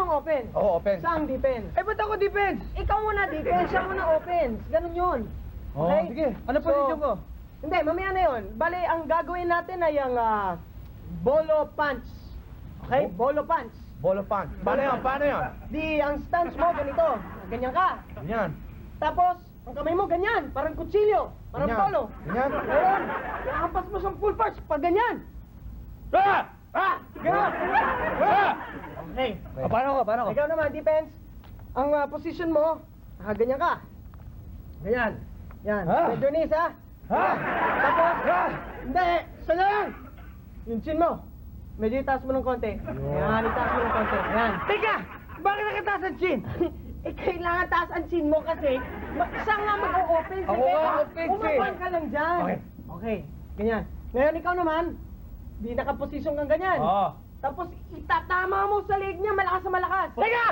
ang offense. Oo, offense. Siya ang defense. Eh, ba't ako defense? Ikaw muna defense, siya muna offense. Ganun yun. Okay? Sige. Ano position ko? Hindi, mamaya na yun. Bale, ang gagawin natin ay ang bolo punch. Okay? Bolo punch. Ball of punch. Paano yun? Paano yun? Di, ang stance mo, ganito. Ganyan ka. Ganyan. Tapos, ang kamay mo, ganyan. Parang kutsilyo. Parang Ganyan. polo. Ganyan. Ngayon, iampas mo sa full punch. Pag ganyan. Ah! Ganyan. Ah! Okay. Paano ko? Paano ko? Ikaw naman, defense. Ang position mo, ganyan ka. Ganyan. Yan. Bend your knees, ha? Ha? Tapos, Ha? hindi. Isa na lang. Yung chin mo. Medyo itaas mo ng konti. Yan, itaas mo ng konti. Yan. Teka! Bakit nakataas ang chin? Kailangan taas ang chin mo kasi siya nga mag-o-offense. Ako nga offense, eh. Umapan ka lang dyan. Okay. Okay. Ganyan. Ngayon, ikaw naman, di nakaposisyon kang ganyan. Oo. Tapos, itatama mo sa leg niya, malakas na malakas. Teka!